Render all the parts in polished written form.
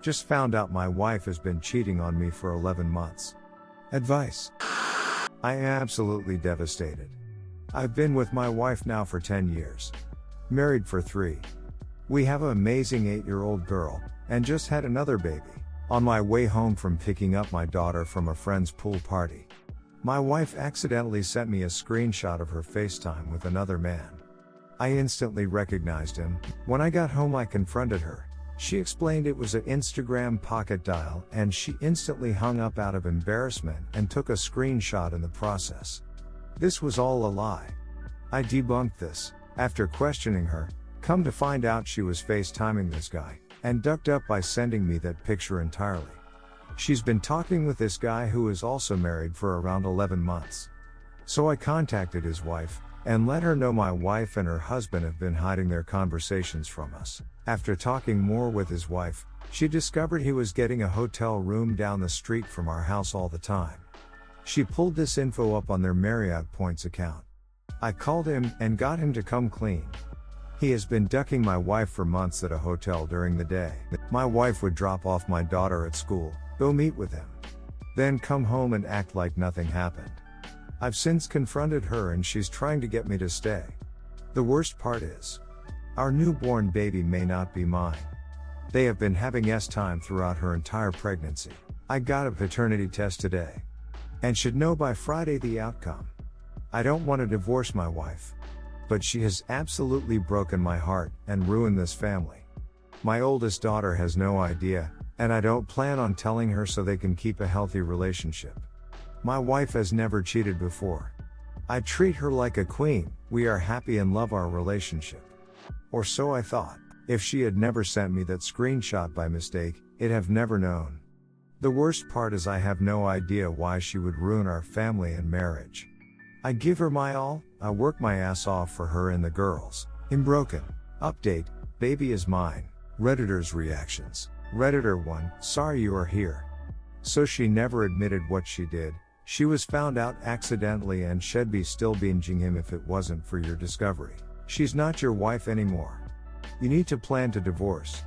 Just found out my wife has been cheating on me for 11 months. Advice. I am absolutely devastated. I've been with my wife now for 10 years. Married for 3. We have an amazing 8-year-old girl, and just had another baby. On my way home from picking up my daughter from a friend's pool party, my wife accidentally sent me a screenshot of her FaceTime with another man. I instantly recognized him. When I got home, I confronted her. She explained it was an Instagram pocket dial, and she instantly hung up out of embarrassment and took a screenshot in the process. This was all a lie. I debunked this. After questioning her, come to find out she was FaceTiming this guy, and ducked up by sending me that picture entirely. She's been talking with this guy who is also married for around 11 months. So I contacted his wife, and let her know my wife and her husband have been hiding their conversations from us. After talking more with his wife, she discovered he was getting a hotel room down the street from our house all the time. She pulled this info up on their Marriott Points account. I called him and got him to come clean. He has been ducking my wife for months at a hotel during the day. My wife would drop off my daughter at school, go meet with him, then come home and act like nothing happened. I've since confronted her and she's trying to get me to stay. The worst part is, our newborn baby may not be mine. They have been having S-time throughout her entire pregnancy. I got a paternity test today, and should know by Friday the outcome. I don't want to divorce my wife, but she has absolutely broken my heart and ruined this family. My oldest daughter has no idea, and I don't plan on telling her so they can keep a healthy relationship. My wife has never cheated before. I treat her like a queen. We are happy and love our relationship. Or so I thought. If she had never sent me that screenshot by mistake, I'd have never known. The worst part is I have no idea why she would ruin our family and marriage. I give her my all, I work my ass off for her and the girls. I'm broken. Update, baby is mine. Redditors reactions. Redditor 1, sorry you are here. So she never admitted what she did. She was found out accidentally and should be still binging him if it wasn't for your discovery. She's not your wife anymore. You need to plan to divorce.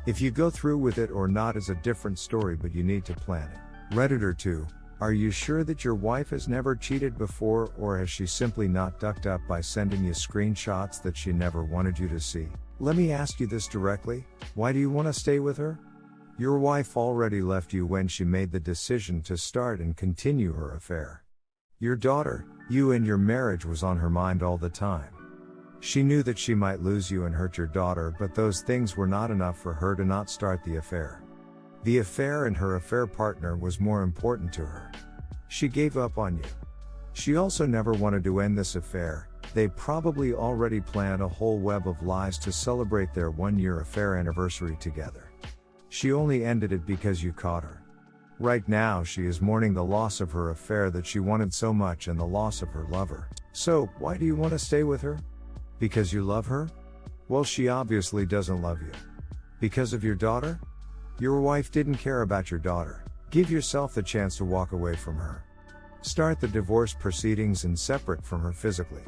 If you go through with it or not is a different story, but you need to plan it. Redditor 2, are you sure that your wife has never cheated before, or has she simply not ducked up by sending you screenshots that she never wanted you to see? Let me ask you this directly, why do you want to stay with her? Your wife already left you when she made the decision to start and continue her affair. Your daughter, you and your marriage was on her mind all the time. She knew that she might lose you and hurt your daughter, but those things were not enough for her to not start the affair. The affair and her affair partner was more important to her. She gave up on you. She also never wanted to end this affair. They probably already planned a whole web of lies to celebrate their 1-year affair anniversary together. She only ended it because you caught her. Right now she is mourning the loss of her affair that she wanted so much and the loss of her lover. So, why do you want to stay with her? Because you love her? Well, she obviously doesn't love you. Because of your daughter? Your wife didn't care about your daughter. Give yourself the chance to walk away from her. Start the divorce proceedings and separate from her physically.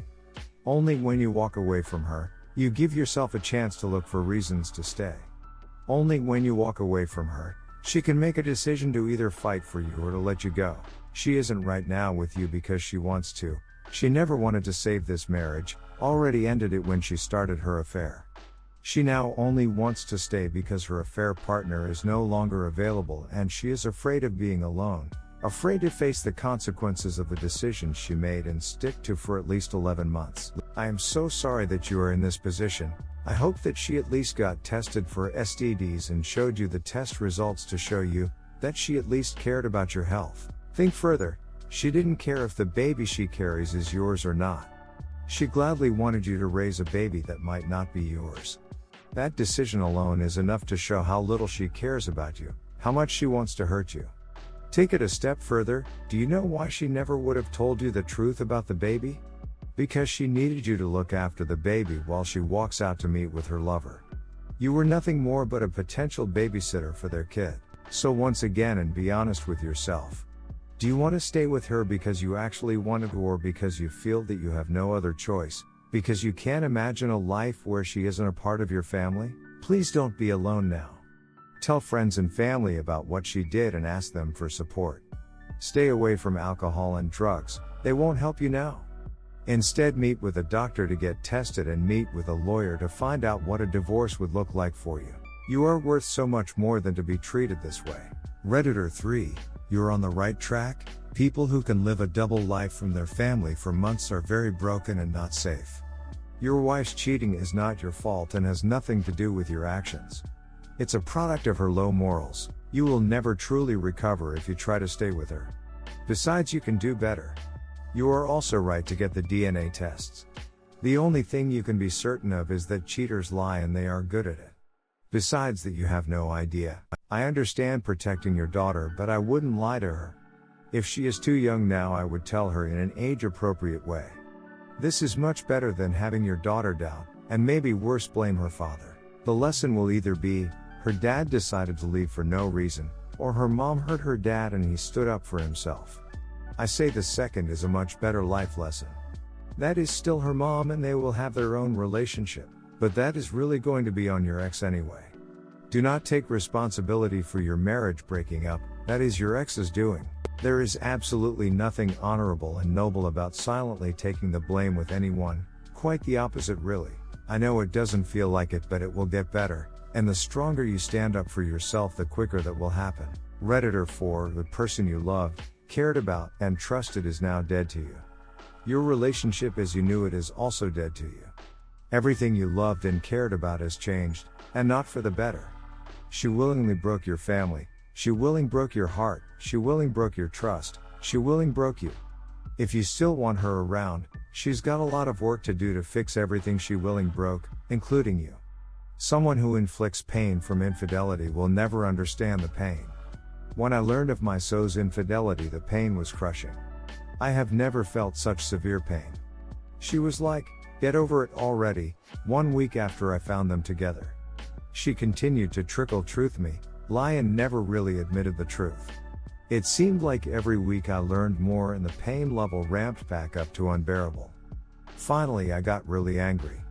Only when you walk away from her, you give yourself a chance to look for reasons to stay. Only when you walk away from her, she can make a decision to either fight for you or to let you go. She isn't right now with you because she wants to. She never wanted to save this marriage, already ended it when she started her affair. She now only wants to stay because her affair partner is no longer available and she is afraid of being alone, afraid to face the consequences of the decisions she made and stick to for at least 11 months. I am so sorry that you are in this position. I hope that she at least got tested for STDs and showed you the test results to show you that she at least cared about your health. Think further. She didn't care if the baby she carries is yours or not. She gladly wanted you to raise a baby that might not be yours. That decision alone is enough to show how little she cares about you, how much she wants to hurt you. Take it a step further. Do you know why she never would have told you the truth about the baby? Because she needed you to look after the baby while she walks out to meet with her lover. You were nothing more but a potential babysitter for their kid. So once again, and be honest with yourself. Do you want to stay with her because you actually want to, or because you feel that you have no other choice, because you can't imagine a life where she isn't a part of your family? Please don't be alone now. Tell friends and family about what she did and ask them for support. Stay away from alcohol and drugs, they won't help you now. Instead, meet with a doctor to get tested and meet with a lawyer to find out what a divorce would look like for you. You are worth so much more than to be treated this way. Redditor 3, you're on the right track. People who can live a double life from their family for months are very broken and not safe. Your wife's cheating is not your fault and has nothing to do with your actions. It's a product of her low morals. You will never truly recover if you try to stay with her. Besides, you can do better. You are also right to get the DNA tests. The only thing you can be certain of is that cheaters lie and they are good at it. Besides that, you have no idea. I understand protecting your daughter, but I wouldn't lie to her. If she is too young now, I would tell her in an age-appropriate way. This is much better than having your daughter down, and maybe worse, blame her father. The lesson will either be, her dad decided to leave for no reason, or her mom hurt her dad and he stood up for himself. I say the second is a much better life lesson. That is still her mom and they will have their own relationship, but that is really going to be on your ex anyway. Do not take responsibility for your marriage breaking up, that is your ex's doing. There is absolutely nothing honorable and noble about silently taking the blame with anyone, quite the opposite really. I know it doesn't feel like it, but it will get better, and the stronger you stand up for yourself, the quicker that will happen. Redditor 4, the person you loved, cared about, and trusted is now dead to you. Your relationship as you knew it is also dead to you. Everything you loved and cared about has changed, and not for the better. She willingly broke your family, she willingly broke your heart, she willingly broke your trust, she willingly broke you. If you still want her around, she's got a lot of work to do to fix everything she willingly broke, including you. Someone who inflicts pain from infidelity will never understand the pain. When I learned of my so's infidelity, the pain was crushing. I have never felt such severe pain. She was like, get over it already, 1 week after I found them together. She continued to trickle truth me, lie, and never really admitted the truth. It seemed like every week I learned more and the pain level ramped back up to unbearable. Finally, I got really angry.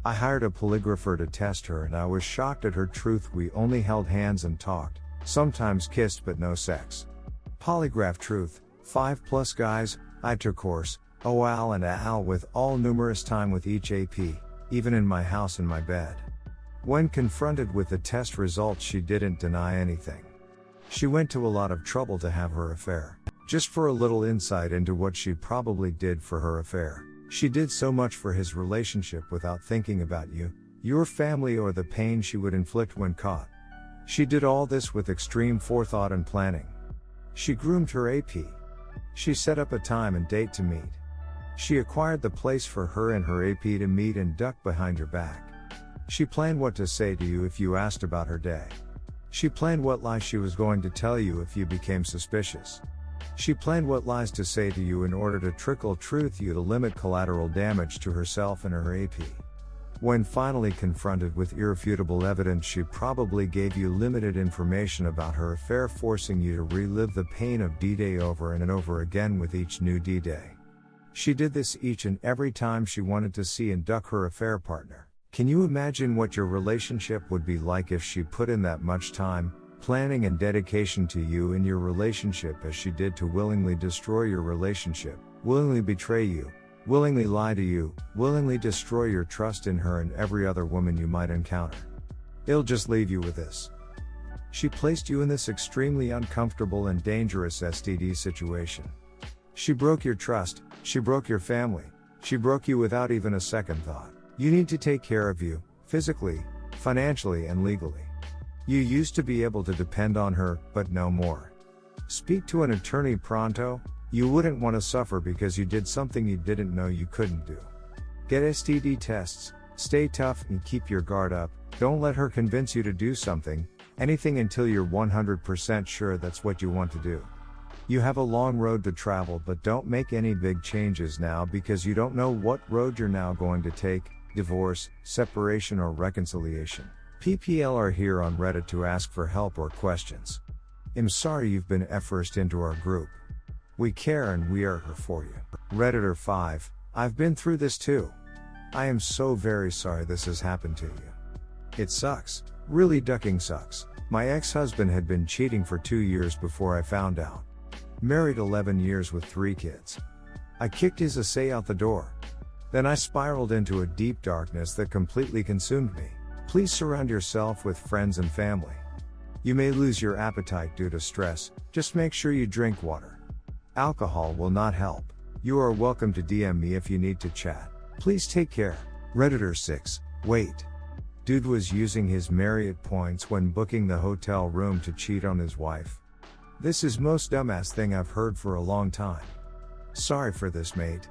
I hired a polygrapher to test her and I was shocked at her truth. We only held hands and talked, sometimes kissed but no sex. Polygraph truth, 5+ guys, I took course, OAL and AL with all numerous time with each AP, even in my house in my bed. When confronted with the test results, she didn't deny anything. She went to a lot of trouble to have her affair. Just for a little insight into what she probably did for her affair. She did so much for his relationship without thinking about you, your family, or the pain she would inflict when caught. She did all this with extreme forethought and planning. She groomed her AP. She set up a time and date to meet. She acquired the place for her and her AP to meet and duck behind your back. She planned what to say to you if you asked about her day. She planned what lies she was going to tell you if you became suspicious. She planned what lies to say to you in order to trickle truth you to limit collateral damage to herself and her AP. When finally confronted with irrefutable evidence, she probably gave you limited information about her affair, forcing you to relive the pain of D-Day over and over again with each new D-Day. She did this each and every time she wanted to see and duck her affair partner. Can you imagine what your relationship would be like if she put in that much time, planning, and dedication to you in your relationship as she did to willingly destroy your relationship, willingly betray you, willingly lie to you, willingly destroy your trust in her and every other woman you might encounter? I'll just leave you with this. She placed you in this extremely uncomfortable and dangerous STD situation. She broke your trust, she broke your family, she broke you without even a second thought. You need to take care of you, physically, financially, and legally. You used to be able to depend on her, but no more. Speak to an attorney pronto. You wouldn't want to suffer because you did something you didn't know you couldn't do. Get STD tests, stay tough, and keep your guard up. Don't let her convince you to do anything until you're 100% sure that's what you want to do. You have a long road to travel, but don't make any big changes now because you don't know what road you're now going to take, divorce, separation, or reconciliation. PPL are here on Reddit to ask for help or questions. I'm sorry you've been first into our group. We care and we are here for you. Redditor 5, I've been through this too. I am so very sorry this has happened to you. It sucks. Really ducking sucks. My ex-husband had been cheating for 2 years before I found out. Married 11 years with 3 kids. I kicked his essay out the door. Then I spiraled into a deep darkness that completely consumed me. Please surround yourself with friends and family. You may lose your appetite due to stress, just make sure you drink water. Alcohol will not help. You are welcome to DM me if you need to chat. Please take care. Redditor 6. Wait. Dude was using his Marriott points when booking the hotel room to cheat on his wife. This is most dumbass thing I've heard for a long time. Sorry for this, mate.